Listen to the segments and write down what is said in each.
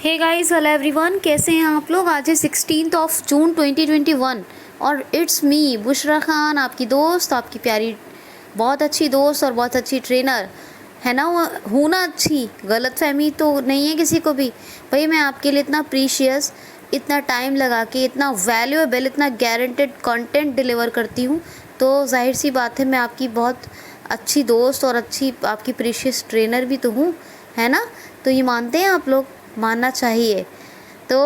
Hey guys, hello everyone, कैसे हैं आप लोग। आज है 16 जून 2021 और इट्स मी बुशरा खान, आपकी दोस्त, आपकी प्यारी, बहुत अच्छी दोस्त और बहुत अच्छी ट्रेनर है ना। हूँ ना अच्छी, गलत फहमी तो नहीं है किसी को भी। भाई मैं आपके लिए इतना प्रीशियस, इतना टाइम लगा के, इतना वैल्यूएबल, इतना गारंटेड कंटेंट डिलीवर करती हूँ, तो जाहिर सी बात है मैं आपकी बहुत अच्छी दोस्त और अच्छी आपकी प्रीशियस ट्रेनर भी तो हूँ, है ना। तो ये मानते हैं आप लोग, मानना चाहिए। तो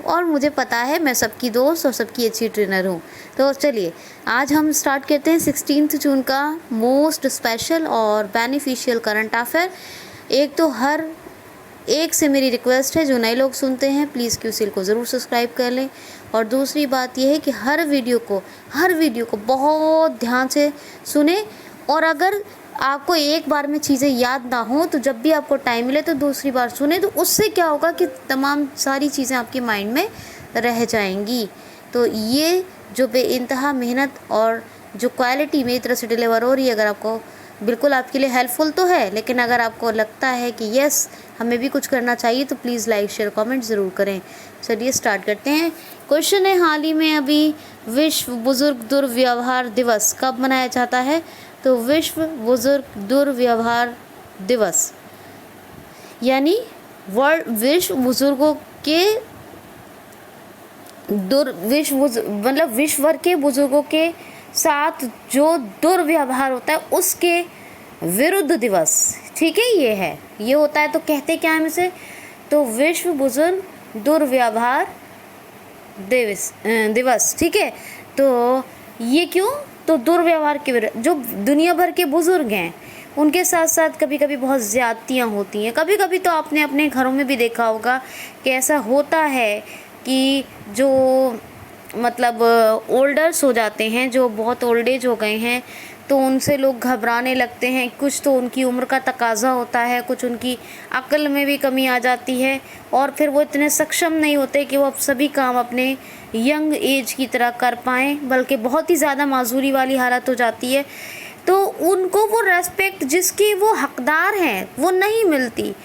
और मुझे पता है मैं सबकी दोस्त और सबकी अच्छी ट्रेनर हूँ। तो चलिए आज हम स्टार्ट करते हैं 16 जून का मोस्ट स्पेशल और बेनिफिशियल करंट अफेयर। एक तो हर एक से मेरी रिक्वेस्ट है, जो नए लोग सुनते हैं प्लीज़ क्यूसिल को ज़रूर सब्सक्राइब कर लें। और दूसरी बात यह है कि हर वीडियो को बहुत ध्यान से सुने, और अगर आपको एक बार में चीज़ें याद ना हो तो जब भी आपको टाइम मिले तो दूसरी बार सुने, तो उससे क्या होगा कि तमाम सारी चीज़ें आपके माइंड में रह जाएंगी। तो ये जो बेइंतहा मेहनत और जो क्वालिटी मेरी तरफ से डिलीवर हो रही है, अगर आपको बिल्कुल आपके लिए हेल्पफुल तो है, लेकिन अगर आपको लगता है कि यस हमें भी कुछ करना चाहिए तो प्लीज़ लाइक शेयर कमेंट ज़रूर करें। चलिए स्टार्ट करते हैं। क्वेश्चन है, हाल ही में अभी विश्व बुजुर्ग दुर्व्यवहार दिवस कब मनाया जाता है। तो विश्व बुजुर्ग दुर्व्यवहार दिवस यानी विश्व बुजुर्गों के मतलब विश्व भर के बुजुर्गों के साथ जो दुर्व्यवहार होता है उसके विरुद्ध दिवस। ठीक है, ये होता है। तो कहते क्या है इसे, तो विश्व बुजुर्ग दुर्व्यवहार दिवस। ठीक है, तो ये क्यों, तो दुर्व्यवहार के विरुद्ध जो दुनिया भर के बुजुर्ग हैं उनके साथ साथ कभी कभी बहुत ज़्यादतियाँ होती हैं। कभी कभी तो आपने अपने घरों में भी देखा होगा कि ऐसा होता है कि जो मतलब ओल्डर्स हो जाते हैं, जो बहुत ओल्ड एज हो गए हैं, तो उनसे लोग घबराने लगते हैं। कुछ तो उनकी उम्र का तकाज़ा होता है, कुछ उनकी अक्ल में भी कमी आ जाती है, और फिर वो इतने सक्षम नहीं होते कि वो अब सभी काम अपने यंग एज की तरह कर पाएँ, बल्कि बहुत ही ज़्यादा माजूरी वाली हालत हो जाती है। तो उनको वो रेस्पेक्ट जिसकी वो हकदार हैं वो नहीं मिलती।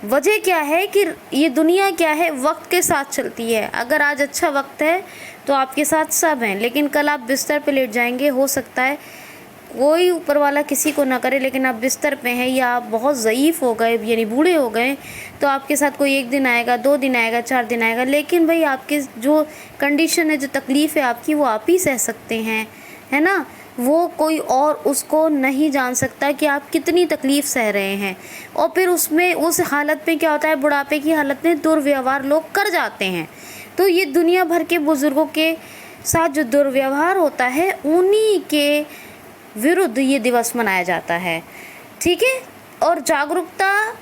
वजह क्या है कि ये दुनिया क्या है, वक्त के साथ चलती है। अगर आज अच्छा वक्त है तो आपके साथ सब हैं, लेकिन कल आप बिस्तर पे लेट जाएंगे, हो सकता है कोई ऊपर वाला किसी को ना करे, लेकिन आप बिस्तर पे हैं या आप बहुत ज़ईफ़ हो गए यानी बूढ़े हो गए, तो आपके साथ कोई 1 दिन आएगा, 2 दिन आएगा, 4 दिन आएगा, लेकिन भाई आपकी जो कंडीशन है, जो तकलीफ़ है आपकी, वो आप ही सह सकते हैं, है ना। वो कोई और उसको नहीं जान सकता कि आप कितनी तकलीफ़ सह रहे हैं। और फिर उसमें उस हालत में क्या होता है, बुढ़ापे की हालत में दुर्व्यवहार लोग कर जाते हैं। तो ये दुनिया भर के बुज़ुर्गों के साथ जो दुर्व्यवहार होता है उन्हीं के विरुद्ध ये दिवस मनाया जाता है। ठीक है, और जागरूकता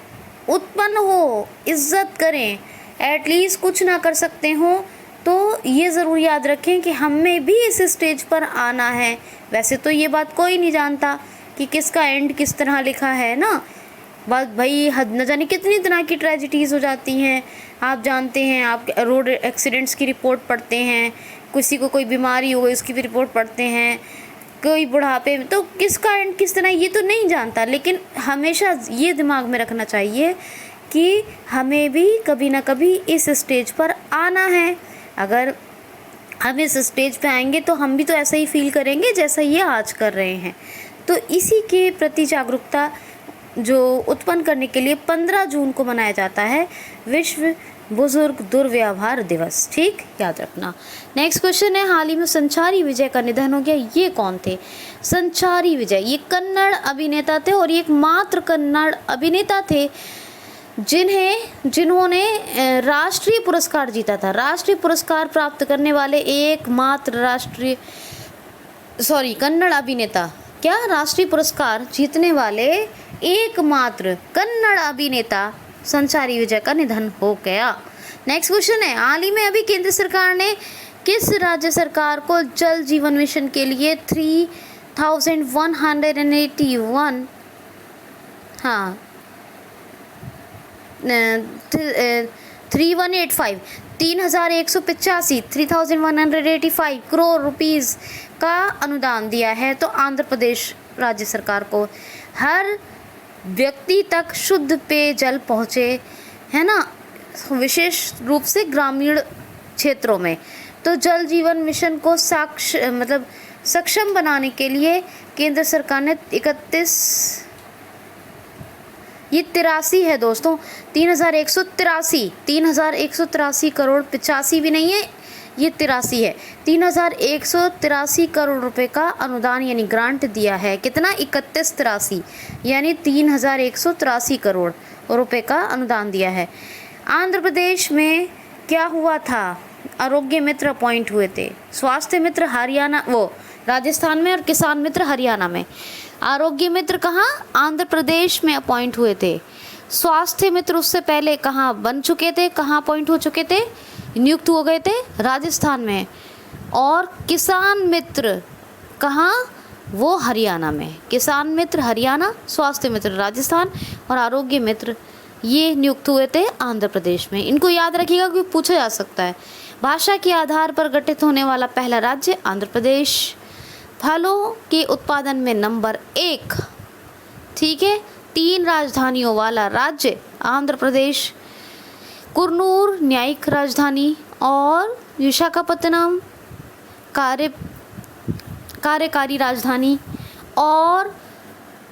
उत्पन्न हो, इज्जत करें, एटलीस्ट कुछ ना कर सकते हो तो ये ज़रूर याद रखें कि हमें भी इस स्टेज पर आना है। वैसे तो ये बात कोई नहीं जानता कि किसका एंड किस तरह लिखा है ना। बात भाई न जाने कितनी तरह की ट्रेजिडीज़ हो जाती हैं। आप जानते हैं, आप रोड एक्सीडेंट्स की रिपोर्ट पढ़ते हैं, किसी को कोई बीमारी हो गई उसकी भी रिपोर्ट पढ़ते हैं, कोई बुढ़ापे में, तो किसका एंड किस तरह ये तो नहीं जानता। लेकिन हमेशा ये दिमाग में रखना चाहिए कि हमें भी कभी ना कभी इस स्टेज पर आना है। अगर हम इस स्टेज पे आएंगे तो हम भी तो ऐसा ही फील करेंगे जैसा ये आज कर रहे हैं। तो इसी के प्रति जागरूकता जो उत्पन्न करने के लिए 15 जून को मनाया जाता है विश्व बुजुर्ग दुर्व्यवहार दिवस। ठीक, याद रखना। नेक्स्ट क्वेश्चन है, हाल ही में संचारी विजय का निधन हो गया। ये कौन थे? संचारी विजय ये कन्नड़ अभिनेता थे, और ये एकमात्र कन्नड़ अभिनेता थे जिन्होंने राष्ट्रीय पुरस्कार जीता था। राष्ट्रीय पुरस्कार प्राप्त करने वाले एकमात्र कन्नड़ अभिनेता, क्या राष्ट्रीय पुरस्कार जीतने वाले एकमात्र कन्नड़ अभिनेता संचारी विजय का निधन हो गया। नेक्स्ट क्वेश्चन है, हाल ही में अभी केंद्र सरकार ने किस राज्य सरकार को जल जीवन मिशन के लिए 3185 3185 करोड़ रुपीस का अनुदान दिया है। तो आंध्र प्रदेश राज्य सरकार को हर व्यक्ति तक शुद्ध पेयजल पहुँचे, है ना, विशेष रूप से ग्रामीण क्षेत्रों में। तो जल जीवन मिशन को सक्षम बनाने के लिए केंद्र सरकार ने 83 है दोस्तों, 3,183 करोड़, 85 भी नहीं है, ये 83 है, 3,183 करोड़ रुपए का अनुदान यानी ग्रांट दिया है। कितना? 83 यानी 3,183 करोड़ रुपए का अनुदान दिया है। आंध्र प्रदेश में क्या हुआ था? आरोग्य मित्र अपॉइंट हुए थे। स्वास्थ्य मित्र हरियाणा, राजस्थान में, और किसान मित्र हरियाणा में। आरोग्य मित्र कहाँ? आंध्र प्रदेश में अपॉइंट हुए थे। स्वास्थ्य मित्र उससे पहले कहाँ बन चुके थे, कहाँ अपॉइंट हो चुके थे, नियुक्त हो गए थे? राजस्थान में। और किसान मित्र कहाँ? वो हरियाणा में। किसान मित्र हरियाणा, स्वास्थ्य मित्र राजस्थान और आरोग्य मित्र ये नियुक्त हुए थे आंध्र प्रदेश में। इनको याद रखिएगा क्योंकि पूछा जा सकता है। भाषा के आधार पर गठित होने वाला पहला राज्य आंध्र प्रदेश। फलों के उत्पादन में नंबर 1, ठीक है। 3 राजधानियों वाला राज्य आंध्र प्रदेश। कुरनूल न्यायिक राजधानी और विशाखापत्तनम कार्यकारी राजधानी और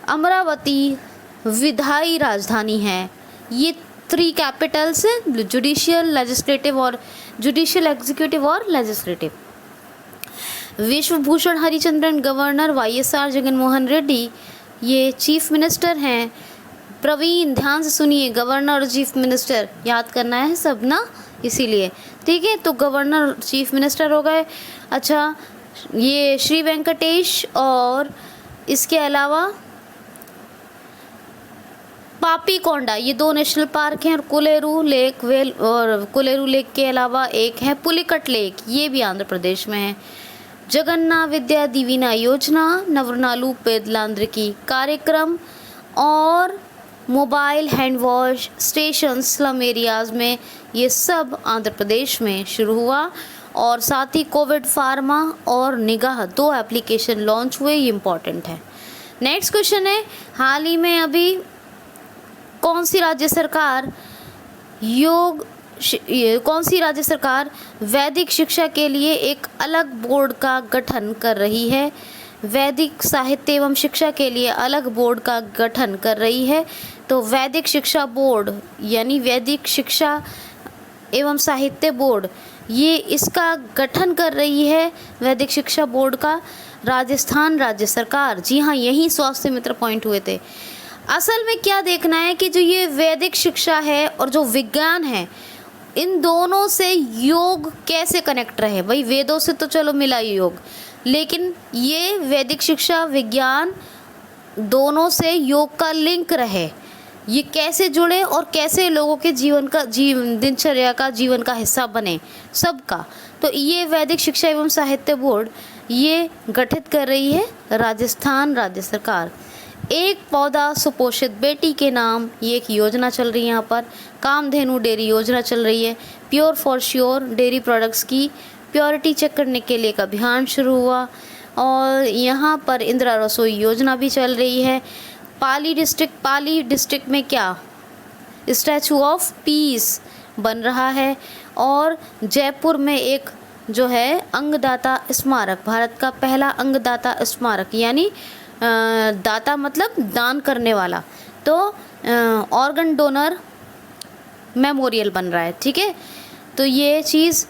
अमरावती विधायी राजधानी है। ये 3 कैपिटल्स हैं, जुडिशियल एग्जीक्यूटिव और legislative. Vishwabhushan Harichandan governor, YSR Jaganmohan Reddy ये चीफ मिनिस्टर हैं। प्रवीण, ध्यान से सुनिए, गवर्नर और चीफ मिनिस्टर याद करना है सब ना, इसीलिए, ठीक है। तो गवर्नर चीफ मिनिस्टर हो गए। अच्छा, ये श्री वेंकटेश और इसके अलावा पापी कोंडा, ये 2 नेशनल पार्क हैं। और कुलेरू लेक के अलावा एक है पुलिकट लेक, ये भी आंध्र प्रदेश में है। जगन्ना विद्या दीविना योजना, नवरनालू पेदलांद्रिकी कार्यक्रम और mobile hand wash station slum areas में, ये सब आंध्र प्रदेश में शुरू हुआ। और साथ ही कोविड फार्मा और निगाह 2 एप्लीकेशन लॉन्च हुए, ये इम्पॉर्टेंट है। नेक्स्ट क्वेश्चन है, हाल ही में अभी कौन सी राज्य सरकार वैदिक शिक्षा के लिए एक अलग बोर्ड का गठन कर रही है? वैदिक साहित्य एवं शिक्षा के लिए अलग बोर्ड का गठन कर रही है। तो वैदिक शिक्षा बोर्ड यानी वैदिक शिक्षा एवं साहित्य बोर्ड, ये इसका गठन कर रही है, वैदिक शिक्षा बोर्ड का, राजस्थान राज्य सरकार। जी हाँ, यही स्वास्थ्य मित्र पॉइंट हुए थे। असल में क्या देखना है कि जो ये वैदिक शिक्षा है और जो विज्ञान है, इन दोनों से योग कैसे कनेक्ट रहे। भाई वेदों से तो चलो मिला योग, लेकिन ये वैदिक शिक्षा विज्ञान दोनों से योग का लिंक रहे, ये कैसे जुड़े और कैसे लोगों के दिनचर्या का जीवन का हिस्सा बने सबका। तो ये वैदिक शिक्षा एवं साहित्य बोर्ड ये गठित कर रही है राजस्थान राज्य सरकार। एक पौधा सुपोषित बेटी के नाम, ये एक योजना चल रही है यहाँ पर। कामधेनु डेयरी योजना चल रही है। Pure for sure dairy products की प्योरिटी चेक करने के लिए एक अभियान शुरू हुआ। और यहाँ पर इंदिरा रसोई योजना भी चल रही है। पाली डिस्ट्रिक्ट में क्या स्टैचू ऑफ पीस बन रहा है। और जयपुर में एक जो है अंगदाता स्मारक, भारत का पहला अंगदाता स्मारक, यानी दाता मतलब दान करने वाला, तो ऑर्गन डोनर मेमोरियल बन रहा है, ठीक है। तो ये चीज़,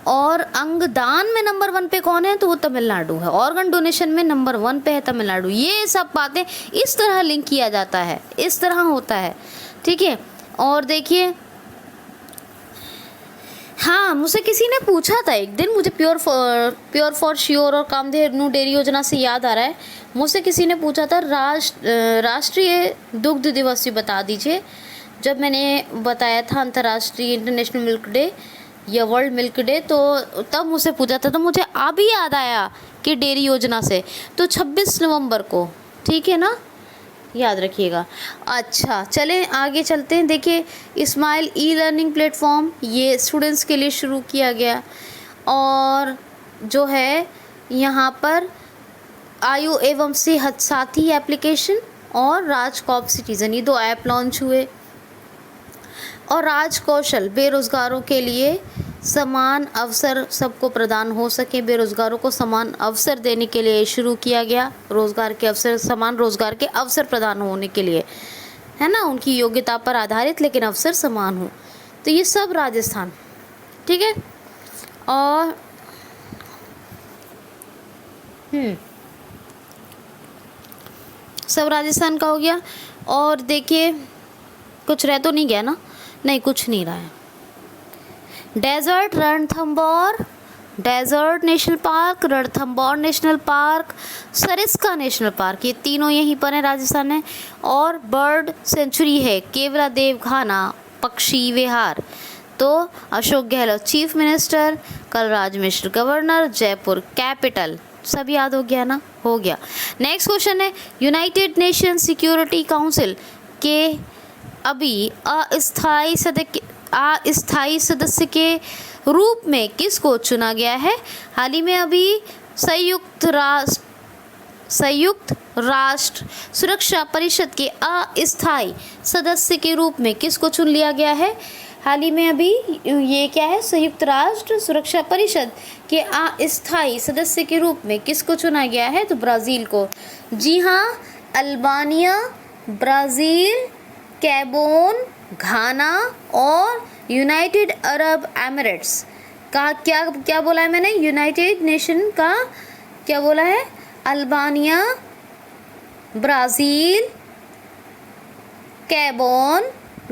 और अंगदान में नंबर 1 पे कौन है? तो वो तमिलनाडु है। ऑर्गन डोनेशन में नंबर 1 पे है तमिलनाडु। ये सब बातें इस तरह लिंक किया जाता है, इस तरह होता है, ठीक है। और देखिए, हाँ, मुझे किसी ने पूछा था एक दिन, मुझे प्योर फॉर श्योर और कामधेनु डेयरी योजना से याद आ रहा है, मुझसे किसी ने पूछा था राष्ट्रीय दुग्ध दिवस भी बता दीजिए। जब मैंने बताया था अंतर्राष्ट्रीय इंटरनेशनल मिल्क डे या वर्ल्ड मिल्क डे, तो तब मुझसे पूछा था, तो मुझे अभी याद आया कि डेयरी योजना से, तो 26 नवंबर को, ठीक है ना, याद रखिएगा। अच्छा, चलें आगे चलते हैं। देखिए, स्माइल ई-लर्निंग प्लेटफॉर्म ये स्टूडेंट्स के लिए शुरू किया गया। और जो है यहाँ पर आयु एवं सेहत साथी एप्लीकेशन और राजकॉप सिटीज़न, ये 2 ऐप लॉन्च हुए। और राजकौशल, बेरोजगारों के लिए समान अवसर सबको प्रदान हो सके, बेरोजगारों को समान अवसर देने के लिए शुरू किया गया। रोजगार के अवसर, समान रोजगार के अवसर प्रदान होने के लिए, है ना, उनकी योग्यता पर आधारित लेकिन अवसर समान हो। तो ये सब राजस्थान, ठीक है। और सब राजस्थान का हो गया। और देखिए कुछ रह तो नहीं गया ना? नहीं, कुछ नहीं रहा है। Desert Ranthambore, desert national park, Ranthambore national park, Sariska national park, ये तीनों यहीं पर हैं राजस्थान में। और बर्ड सेंचुरी है केवलादेव घाना पक्षी विहार। तो Ashok Gehlot chief minister, Kalraj Mishra governor, Jaipur capital. सब याद हो गया ना? हो गया। नेक्स्ट क्वेश्चन है, यूनाइटेड नेशन सिक्योरिटी काउंसिल के अभी अस्थायी सदस्य के रूप में किसको चुना गया है? हाल ही में अभी संयुक्त राष्ट्र सुरक्षा परिषद के अस्थायी सदस्य के रूप में किसको चुन लिया गया है? हाल ही में अभी ये क्या है? संयुक्त राष्ट्र सुरक्षा परिषद के अस्थायी सदस्य के रूप में किसको चुना गया है? तो ब्राज़ील को। जी हाँ, अल्बानिया, ब्राज़ील, गैबोन, घाना और यूनाइटेड अरब एमिरेट्स का क्या बोला है मैंने? यूनाइटेड नेशन का क्या बोला है? अल्बानिया, ब्राज़ील, गैबोन,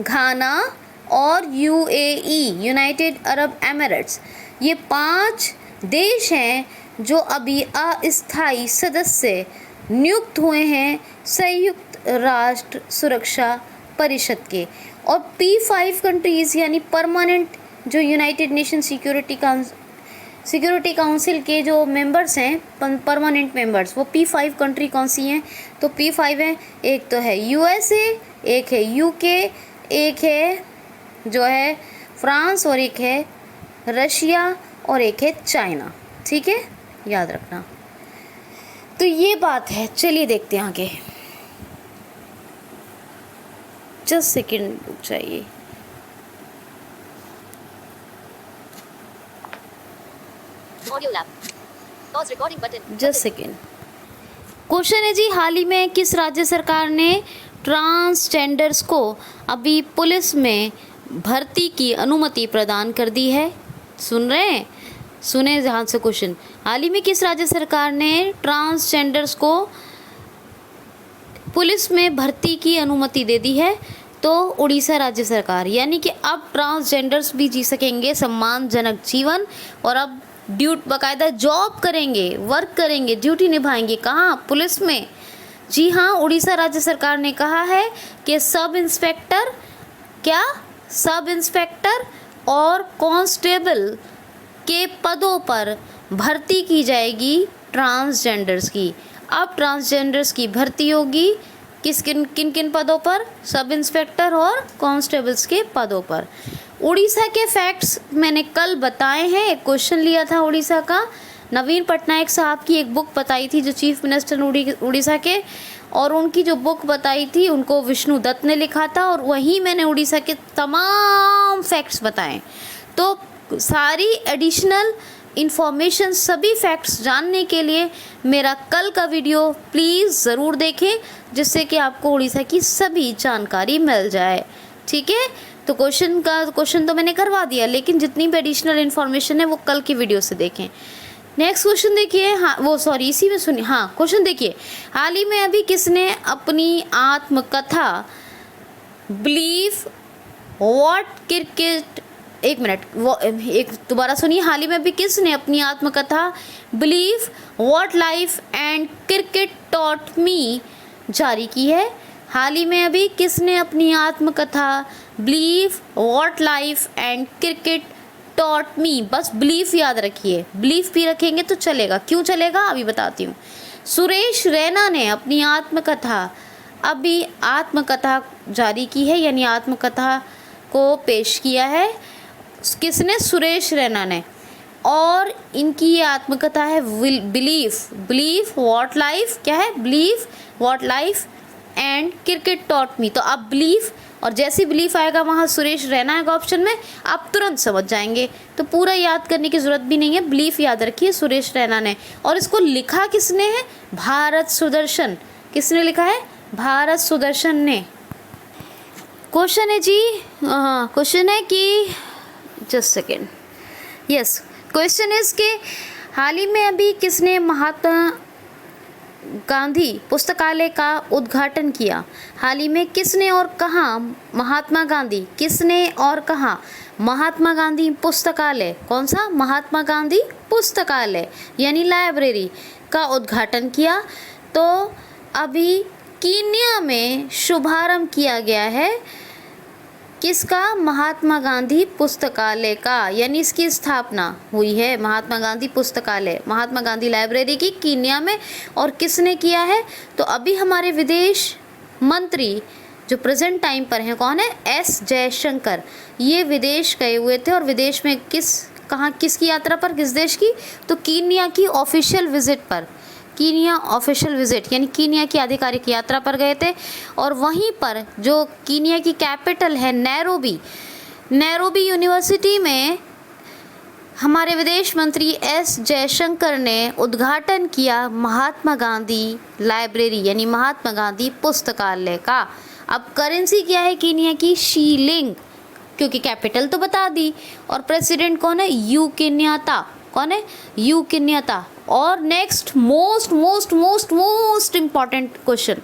घाना और यूएई, यूनाइटेड अरब एमिरेट्स, ये 5 देश हैं जो अभी अस्थायी सदस्य नियुक्त हुए हैं संयुक्त राष्ट्र सुरक्षा परिषद के। और P5 कंट्रीज़ यानी परमानेंट जो यूनाइटेड नेशन सिक्योरिटी काउंसिल के जो मेंबर्स हैं, परमानेंट मेंबर्स, वो P5 कंट्री कौन सी हैं? तो P5 है, एक तो है USA, एक है UK, एक है जो है फ्रांस, और एक है रशिया, और एक है चाइना। ठीक है, याद रखना। तो ये बात है। चलिए देखते हैं आगे। जस्ट सेकेंड रुक जाइए। Just second. क्वेश्चन है जी, हाल ही में किस राज्य सरकार ने ट्रांसजेंडर्स को अभी पुलिस में भर्ती की अनुमति प्रदान कर दी है? सुन रहे हैं? सुने ध्यान से क्वेश्चन। हाल ही में किस राज्य सरकार ने ट्रांसजेंडर्स को पुलिस में भर्ती की अनुमति दे दी है? तो उड़ीसा राज्य सरकार। यानी कि अब ट्रांसजेंडर्स भी जी सकेंगे सम्मानजनक जीवन, और अब बाकायदा जॉब करेंगे, वर्क करेंगे, ड्यूटी निभाएंगे। कहाँ? पुलिस में। जी हाँ, उड़ीसा राज्य सरकार ने कहा है कि सब इंस्पेक्टर और कांस्टेबल के पदों पर भर्ती की जाएगी ट्रांसजेंडर्स की। अब ट्रांसजेंडर्स की भर्ती होगी किन किन पदों पर? सब इंस्पेक्टर और कांस्टेबल्स के पदों पर। उड़ीसा के फैक्ट्स मैंने कल बताए हैं। एक क्वेश्चन लिया था उड़ीसा का, नवीन पटनायक साहब की एक बुक बताई थी जो चीफ मिनिस्टर उड़ीसा के, और उनकी जो बुक बताई थी उनको विष्णु दत्त ने लिखा था, और वहीं मैंने उड़ीसा के तमाम फैक्ट्स बताए। तो सारी एडिशनल इन्फॉर्मेशन, सभी फैक्ट्स जानने के लिए मेरा कल का वीडियो प्लीज़ ज़रूर देखें, जिससे कि आपको उड़ीसा की सभी जानकारी मिल जाए। ठीक है, तो क्वेश्चन तो मैंने करवा दिया, लेकिन जितनी भी एडिशनल इन्फॉर्मेशन है वो कल की वीडियो से देखें। नेक्स्ट क्वेश्चन देखिए। इसी में सुनिए। हाँ, क्वेश्चन देखिए। हाल ही में अभी किसने अपनी आत्मकथा बिलीव व्हाट क्रिकेट, एक दोबारा सुनिए। हाल ही में अभी किसने अपनी आत्मकथा believe what life and cricket taught me जारी की है? हाल ही में अभी किसने अपनी आत्मकथा believe what life and cricket taught me, बस बिलीफ याद रखिए, बिलीफ भी रखेंगे तो चलेगा। क्यों चलेगा अभी बताती हूँ। सुरेश रैना ने अपनी आत्मकथा जारी की है, यानी आत्मकथा को पेश किया है। किसने? सुरेश रैना ने। और इनकी ये आत्मकथा है बिलीफ व्हाट लाइफ, क्या है? Believe what life and cricket taught me. तो अब बिलीफ और जैसी बिलीफ आएगा वहाँ सुरेश रैना आएगा ऑप्शन में, आप तुरंत समझ जाएंगे। तो पूरा याद करने की ज़रूरत भी नहीं है, बिलीफ याद रखिए सुरेश रैना ने। और इसको लिखा किसने है? भारत सुदर्शन। किसने लिखा है? भारत सुदर्शन ने। क्वेश्चन है जी, क्वेश्चन है कि just second, yes, question is के हाल ही में अभी किसने महात्मा गांधी पुस्तकालय का उद्घाटन किया? हाल ही में किसने और कहाँ महात्मा गांधी, किसने और कहाँ महात्मा गांधी पुस्तकालय, कौन सा? महात्मा गांधी पुस्तकालय यानी लाइब्रेरी का उद्घाटन किया? तो अभी कीनिया में शुभारंभ किया गया है किसका? महात्मा गांधी पुस्तकालय का, यानी इसकी स्थापना हुई है महात्मा गांधी पुस्तकालय, महात्मा गांधी लाइब्रेरी की कीनिया में। और किसने किया है? तो अभी हमारे विदेश मंत्री जो प्रेजेंट टाइम पर हैं कौन है? एस जयशंकर। ये विदेश गए हुए थे और विदेश में कहाँ किसकी यात्रा पर, किस देश की? तो कीनिया की ऑफिशियल विजिट पर, कीनिया ऑफिशियल विजिट यानी कीनिया की आधिकारिक यात्रा पर गए थे। और वहीं पर जो कीनिया की कैपिटल है नैरोबी, नैरोबी यूनिवर्सिटी में हमारे विदेश मंत्री एस जयशंकर ने उद्घाटन किया महात्मा गांधी लाइब्रेरी यानी महात्मा गांधी पुस्तकालय का। अब करेंसी क्या है कीनिया की? शीलिंग, क्योंकि कैपिटल तो बता दी। और प्रेसिडेंट कौन है? U Kenyatta. कौन है? U Kenyatta. और next most most most most important question,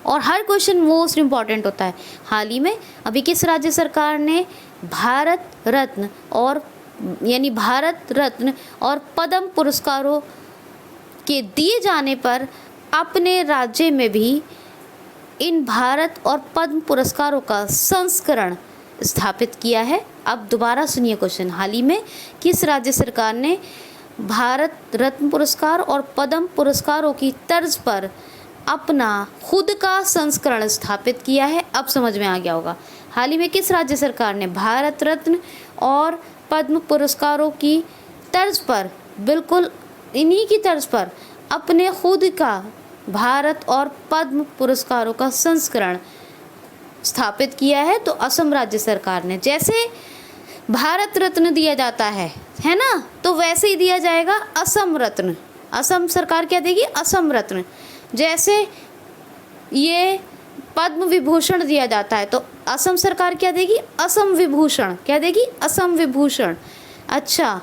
और हर क्वेश्चन मोस्ट इम्पॉर्टेंट होता है। हाल ही में अभी किस राज्य सरकार ने भारत रत्न और यानी भारत रत्न और पद्म पुरस्कारों के दिए जाने पर अपने राज्य में भी इन भारत और पद्म पुरस्कारों का संस्करण स्थापित किया है? अब दोबारा सुनिए क्वेश्चन। हाल ही में किस राज्य सरकार ने भारत रत्न पुरस्कार और पद्म पुरस्कारों की तर्ज पर अपना खुद का संस्करण स्थापित किया है? अब समझ में आ गया होगा। हाल ही में किस राज्य सरकार ने भारत रत्न और पद्म पुरस्कारों की तर्ज पर, बिल्कुल इन्हीं की तर्ज पर, अपने खुद का भारत और पद्म पुरस्कारों का संस्करण स्थापित किया है? तो असम राज्य सरकार ने। जैसे भारत रत्न दिया जाता है ना, तो वैसे ही दिया जाएगा असम रत्न। असम सरकार क्या देगी? असम रत्न। जैसे ये पद्म विभूषण दिया जाता है तो असम सरकार क्या देगी? असम विभूषण। क्या देगी? असम विभूषण। अच्छा,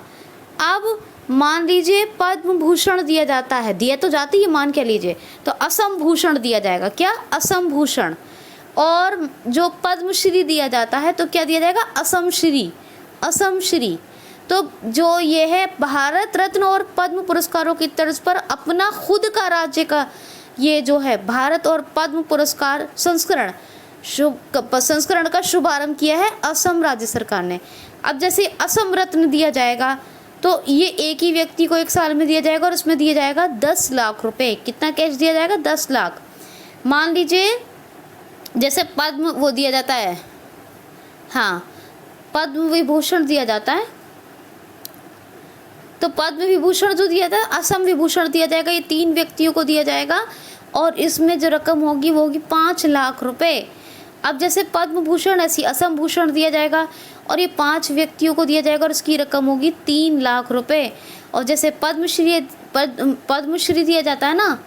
अब मान लीजिए पद्म भूषण दिया जाता है, दिया तो जाती है, मान के लीजिए, तो असम भूषण दिया जाएगा। क्या? असम भूषण। और जो पद्मश्री दिया जाता है तो क्या दिया जाएगा? असम श्री। असम श्री। तो जो ये है भारत रत्न और पद्म पुरस्कारों की तर्ज पर अपना खुद का राज्य का ये जो है भारत और पद्म पुरस्कार संस्करण का शुभारंभ किया है असम राज्य सरकार ने। अब जैसे असम रत्न दिया जाएगा तो ये एक ही व्यक्ति को 1 साल में दिया जाएगा और उसमें दिया जाएगा 10 लाख रुपए। कितना कैश दिया जाएगा? 10 लाख। मान लीजिए जैसे पद्म वो दिया जाता है, हाँ, पद्म विभूषण दिया जाता है, तो पद्म विभूषण जो दिया था, असम विभूषण दिया जाएगा, ये 3 व्यक्तियों को दिया जाएगा और इसमें जो रकम होगी वो होगी 5 लाख रुपए। अब जैसे पद्म भूषण ऐसी असम भूषण दिया जाएगा और ये 5 व्यक्तियों को दिया जाएगा और इसकी रकम होगी 3 लाख रुपए। और जैसे पद्मश्री दिया जाता है ना,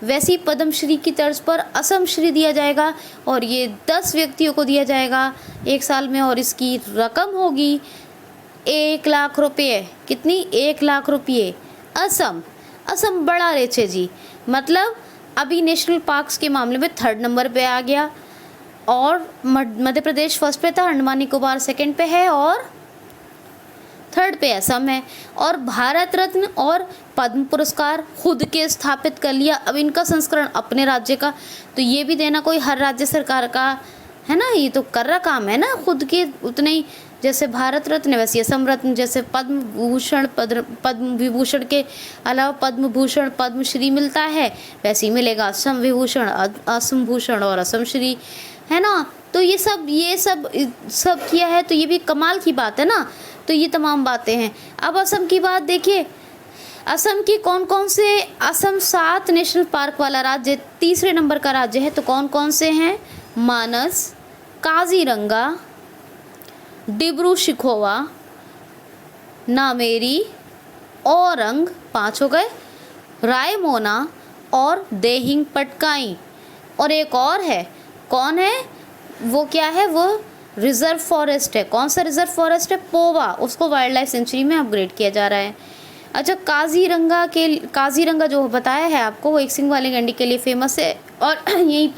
वैसी पद्मश्री की तर्ज पर असम श्री दिया जाएगा और ये 10 व्यक्तियों को दिया जाएगा 1 साल में और इसकी रकम होगी 1 लाख रुपये। कितनी? 1 लाख रुपये। असम बड़ा रेचे जी, मतलब अभी नेशनल पार्क्स के मामले में 3rd नंबर पे आ गया और मध्य प्रदेश 1st पे था, अंडमान निकोबार 2nd पे है और 3rd पे असम है। और भारत रत्न और पद्म पुरस्कार खुद के स्थापित कर लिया। अब इनका संस्करण अपने राज्य का, तो ये भी देना कोई हर राज्य सरकार का है ना, ये तो कर रहा काम है ना खुद के उतने ही। जैसे भारत रत्न वैसे असम रत्न, जैसे पद्म भूषण पद्म विभूषण के अलावा पद्म भूषण पद्मश्री मिलता है, वैसे ही मिलेगा असम विभूषण, असम भूषण और असम श्री, है ना। तो ये सब किया है, तो ये भी कमाल की बात है ना। तो ये तमाम बातें हैं। अब असम की बात देखिए, असम की कौन कौन से, असम 7 नेशनल पार्क वाला राज्य, 3रे नंबर का राज्य है। तो कौन कौन से हैं? मानस, काजीरंगा, डिब्रू शिखोवा, नामेरी, औरंग 5 हो गए, रायमोना और देहिंग पटकाई। और एक और है, कौन है वो, क्या है वो, रिजर्व फॉरेस्ट है। कौन सा रिजर्व फॉरेस्ट है? पोवा, उसको वाइल्ड लाइफ सेंचुरी में अपग्रेड किया जा रहा है। अच्छा, काजीरंगा जो बताया है आपको, वो एक सिंग वाले गैंडे के लिए फेमस है। और यहीं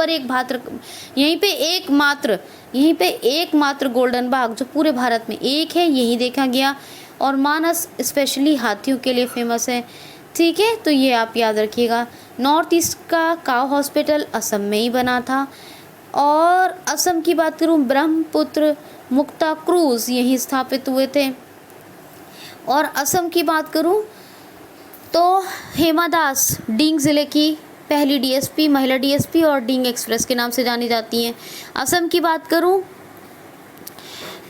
पे एकमात्र गोल्डन बाघ जो पूरे भारत में एक है, यही देखा गया। और मानस स्पेशली हाथियों के लिए फेमस है। ठीक है, तो ये आप याद रखिएगा। नॉर्थ ईस्ट का काव हॉस्पिटल असम में ही बना था। और असम की बात करूँ, ब्रह्मपुत्र मुक्ता क्रूज़ यहीं स्थापित हुए थे। और असम की बात करूँ तो हेमा दास डींग ज़िले की पहली डीएसपी, महिला डीएसपी और डींग एक्सप्रेस के नाम से जानी जाती हैं। असम की बात करूँ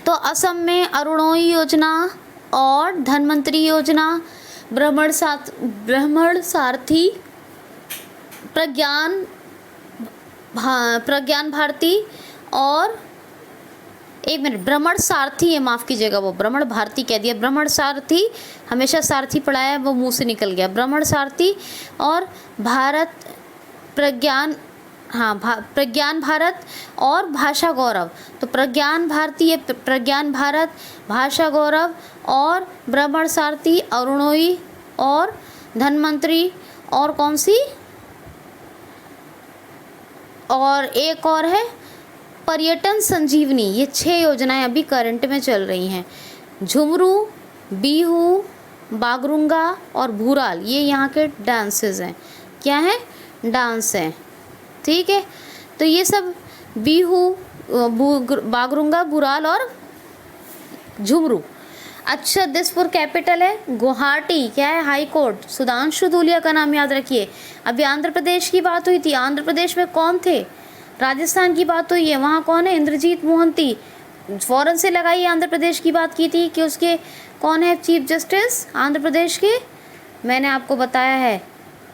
तो असम में अरुणोदय योजना और धनवंतरी योजना, ब्राह्मण सारथी, प्रज्ञान भारती और एक मिनट, भ्रमण सारथी है, माफ़ कीजिएगा, वो भ्रमण भारती कह दिया, भ्रमण सारथी, हमेशा सारथी पढ़ाया है वो मुंह से निकल गया, भ्रमण सारथी और भारत प्रज्ञान, प्रज्ञान भारत और भाषा गौरव। तो प्रज्ञान भारती है, प्रज्ञान भारत, भाषा गौरव और भ्रमण सारथी, अरुणोदय और धनवंतरी और कौन सी, और एक और है पर्यटन संजीवनी। ये 6 योजनाएं अभी करंट में चल रही हैं। झुमरू, बिहू, बागरुंगा और भूराल, ये यहाँ के डांसेस हैं। क्या है? डांस हैं। ठीक है, तो ये सब बिहू, बागरुंगा, भूराल और झुमरू। अच्छा, दिसपुर कैपिटल है, गुवाहाटी क्या है? High court. सुधांशु धूलिया का नाम याद रखिए। अभी आंध्र प्रदेश की बात हुई थी, आंध्र प्रदेश में कौन थे? राजस्थान की बात हुई है, वहाँ कौन है? इंद्रजीत मोहंती। फौरन से लगाई, आंध्र प्रदेश की बात की थी कि उसके कौन है चीफ जस्टिस आंध्र प्रदेश के, मैंने आपको बताया है।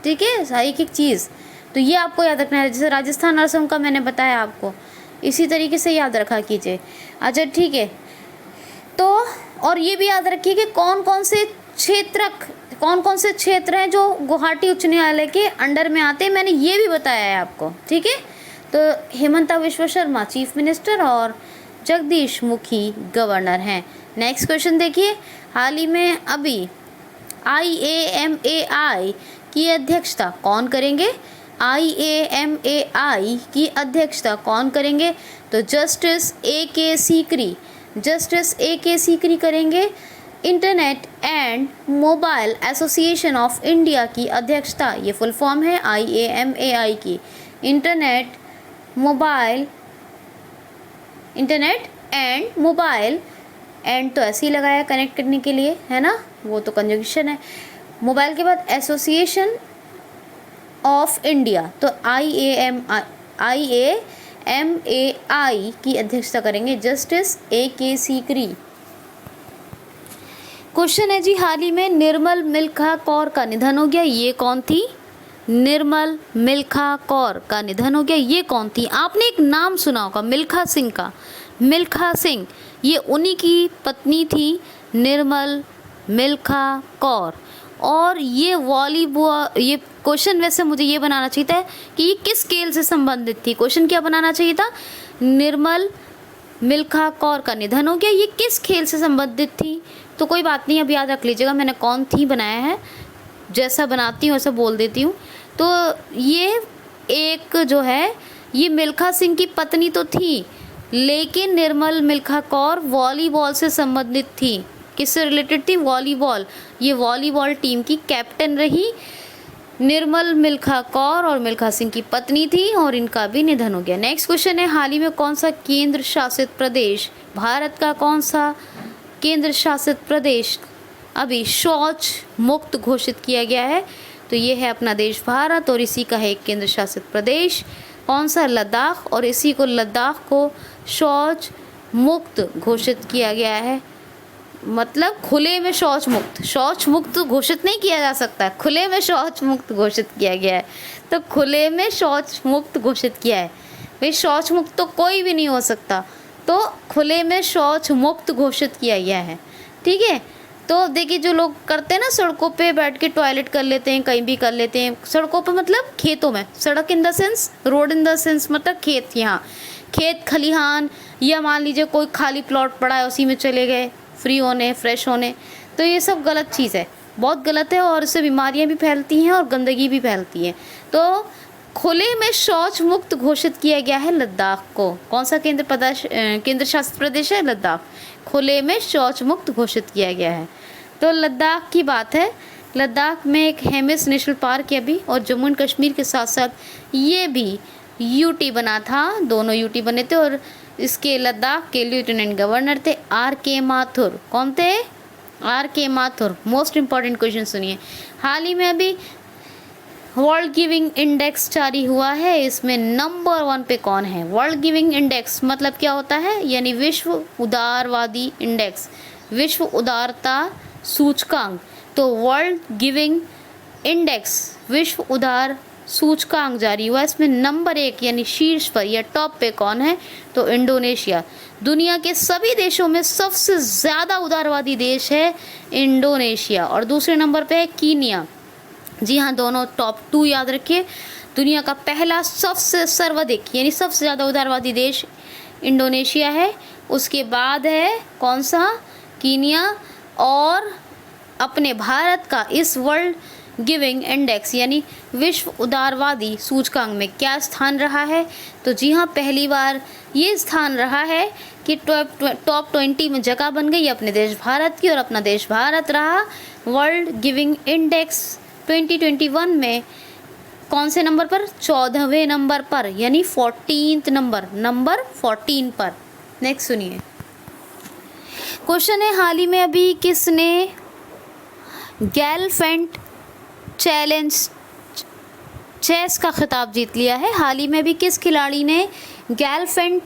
ठीक है, एक एक चीज़ तो ये आपको याद रखना है। जैसे राजस्थान असम का मैंने बताया आपको, इसी तरीके से याद रखा कीजिए। अच्छा ठीक है, तो और ये भी याद रखिए कि कौन कौन से क्षेत्र हैं जो गुवाहाटी उच्च न्यायालय के अंडर में आते हैं, मैंने ये भी बताया है आपको। ठीक है, तो हेमंता विश्व शर्मा चीफ मिनिस्टर और जगदीश मुखी गवर्नर हैं। नेक्स्ट क्वेश्चन देखिए, हाल ही में अभी IAMAI की अध्यक्षता कौन करेंगे? IAMAI की अध्यक्षता कौन करेंगे? तो जस्टिस A.K. सीकरी करेंगे। Internet and mobile association of India की अध्यक्षता, ये फुल फॉर्म है IAMAI की, इंटरनेट एंड मोबाइल, एंड तो ऐसे ही लगाया कनेक्ट करने के लिए, है ना, वो तो कंजंक्शन है। मोबाइल के बाद एसोसिएशन ऑफ इंडिया, तो IAMAI की अध्यक्षता करेंगे जस्टिस A.K. सीकरी। क्वेश्चन है जी, हाल ही में निर्मल मिल्खा कौर का निधन हो गया, ये कौन थी? निर्मल मिल्खा कौर का निधन हो गया, ये कौन थी? आपने एक नाम सुना होगा मिल्खा सिंह का, मिल्खा सिंह, ये उन्हीं की पत्नी थी निर्मल मिल्खा कौर। और ये वॉलीबॉल, ये क्वेश्चन वैसे मुझे ये बनाना चाहिए था कि ये किस खेल से संबंधित थी। क्वेश्चन क्या बनाना चाहिए था? निर्मल मिल्खा कौर का निधन हो गया, ये किस खेल से संबंधित थी? तो कोई बात नहीं, अब याद रख लीजिएगा, मैंने कौन थी बनाया है, जैसा बनाती हूँ वैसा बोल देती हूँ। तो ये एक जो है, ये मिल्खा सिंह की पत्नी तो थी, लेकिन निर्मल मिल्खा कौर वॉलीबॉल से संबंधित थी। किससे रिलेटेड थी? वॉलीबॉल। ये वॉलीबॉल टीम की कैप्टन रही निर्मल मिल्खा कौर और मिल्खा सिंह की पत्नी थी, और इनका भी निधन हो गया। नेक्स्ट क्वेश्चन है, हाल ही में कौन सा केंद्र शासित प्रदेश, भारत का कौन सा केंद्र शासित प्रदेश अभी शौच मुक्त घोषित किया गया है? तो ये है अपना देश भारत, और इसी का है एक केंद्र शासित प्रदेश, कौन सा? लद्दाख, और इसी को लद्दाख को शौच मुक्त घोषित किया गया है। मतलब खुले में शौच मुक्त घोषित नहीं किया जा सकता, खुले में शौच मुक्त घोषित किया गया है, तो खुले में शौच मुक्त घोषित किया है। भाई शौच मुक्त तो कोई भी नहीं हो सकता, तो खुले में शौच मुक्त घोषित किया गया है, ठीक है। तो देखिए जो लोग करते हैं ना, सड़कों पे बैठ के टॉयलेट कर लेते हैं, कहीं भी कर लेते हैं, सड़कों पे मतलब खेतों में, सड़क in the sense, road in the sense मतलब खेत, यहाँ खेत खलिहान, या मान लीजिए कोई खाली प्लॉट पड़ा है उसी में चले गए फ्री होने, फ्रेश होने, तो ये सब गलत चीज़ है, बहुत गलत है, और इससे बीमारियां भी फैलती हैं और गंदगी भी फैलती है। तो खुले में शौच मुक्त घोषित किया गया है लद्दाख को। कौन सा केंद्र शासित प्रदेश है? लद्दाख। खुले में शौच मुक्त घोषित किया गया है। तो लद्दाख की बात है, लद्दाख में एक हेमिस नेशनल पार्क है अभी, और जम्मू एंड कश्मीर के साथ साथ ये भी यूटी बना था, दोनों यूटी बने थे, और इसके लद्दाख के लेफ्टिनेंट गवर्नर थे R.K. माथुर। कौन थे? R.K. Mathur. Most important question सुनिए। हाल ही में अभी वर्ल्ड गिविंग इंडेक्स जारी हुआ है, इसमें नंबर 1 पे कौन है? वर्ल्ड गिविंग इंडेक्स मतलब क्या होता है? यानी विश्व उदारवादी इंडेक्स, विश्व उदारता सूचकांक। तो वर्ल्ड गिविंग इंडेक्स, विश्व उदार सूचकांक जारी हुआ, इसमें नंबर 1 यानी शीर्ष पर या टॉप पे कौन है? तो इंडोनेशिया। दुनिया के सभी देशों में सबसे ज़्यादा उदारवादी देश है इंडोनेशिया, और दूसरे नंबर पे है कीनिया। जी हाँ, दोनों टॉप 2 याद रखिए। दुनिया का पहला सबसे सर्वाधिक यानी सबसे ज़्यादा उदारवादी देश इंडोनेशिया है, उसके बाद है कौन सा? कीनिया। और अपने भारत का इस वर्ल्ड गिविंग इंडेक्स यानी विश्व उदारवादी सूचकांक में क्या स्थान रहा है? तो जी हाँ, पहली बार ये स्थान रहा है कि टॉप 20 में जगह बन गई अपने देश भारत की, और अपना देश भारत रहा वर्ल्ड गिविंग इंडेक्स 2021 में कौन से नंबर पर? 14वें नंबर पर, यानी 14th नंबर 14 पर। नेक्स्ट सुनिए क्वेश्चन है, हाल ही में अभी किसने गैलफेंट चैलेंज चेस का खिताब जीत लिया है? हाल ही में भी किस खिलाड़ी ने गैलफेंट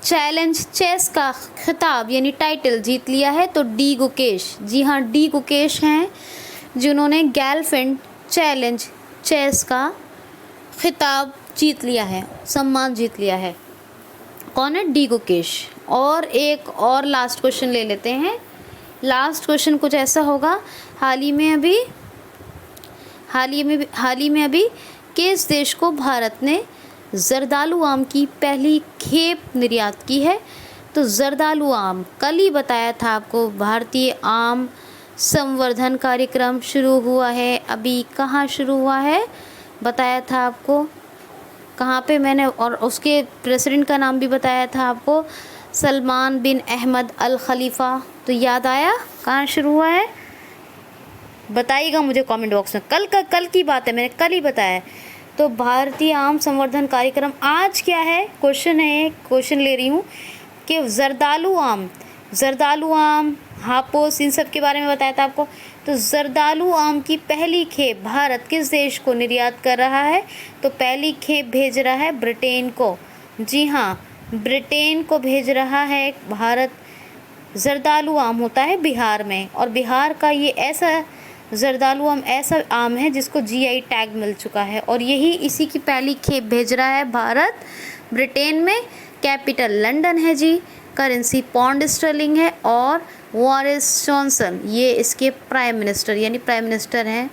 चैलेंज चेस का खिताब यानी टाइटल जीत लिया है? तो डी गुकेश। जी हाँ, डी गुकेश हैं जिन्होंने गैलफेंट चैलेंज चेस का खिताब जीत लिया है, सम्मान जीत लिया है। कौन है? डी गुकेश। और एक और लास्ट क्वेश्चन ले लेते हैं। लास्ट क्वेश्चन कुछ ऐसा होगा, हाल ही में अभी किस देश को भारत ने जर्दालू आम की पहली खेप निर्यात की है? तो जर्दालू आम, कल ही बताया था आपको, भारतीय आम संवर्धन कार्यक्रम शुरू हुआ है। अभी कहाँ शुरू हुआ है बताया था आपको, कहाँ पे मैंने, और उसके प्रेसिडेंट का नाम भी बताया था आपको, सलमान बिन अहमद अल खलीफा। तो याद आया कहाँ शुरू हुआ है? बताइएगा मुझे कमेंट बॉक्स में। कल की बात है, मैंने कल ही बताया। तो भारतीय आम संवर्धन कार्यक्रम आज क्या है? क्वेश्चन ले रही हूँ कि जर्दालू आम, हापुस, इन सब के बारे में बताया था आपको। तो जर्दालू आम की पहली खेप भारत किस देश को निर्यात कर रहा है? तो पहली खेप भेज रहा है ब्रिटेन को। जी हाँ, ब्रिटेन को भेज रहा है भारत। जर्दालू आम होता है बिहार में, और बिहार का ये ऐसा जर्दालू आम ऐसा आम है जिसको GI टैग मिल चुका है, और यही इसी की पहली खेप भेज रहा है भारत ब्रिटेन में। कैपिटल लंदन है जी, करेंसी पौंड स्टर्लिंग है, और बोरिस जॉनसन ये इसके प्राइम मिनिस्टर हैं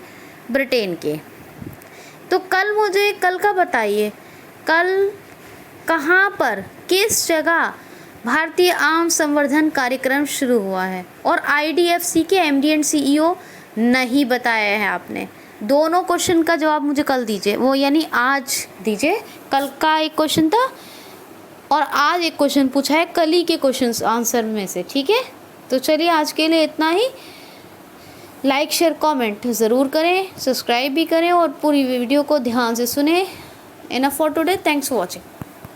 ब्रिटेन के। तो कल का बताइए, कल कहाँ पर किस जगह भारतीय आम संवर्धन कार्यक्रम शुरू हुआ है? और IDFC के MD एंड CEO नहीं बताया है आपने। दोनों क्वेश्चन का जवाब मुझे कल दीजिए, वो यानी आज दीजिए। कल का एक क्वेश्चन था और आज एक क्वेश्चन पूछा है कल ही के क्वेश्चन आंसर में से, ठीक है। तो चलिए आज के लिए इतना ही। लाइक शेयर कमेंट ज़रूर करें, सब्सक्राइब भी करें, और पूरी वीडियो को ध्यान से सुने। Enough for today, thanks for watching.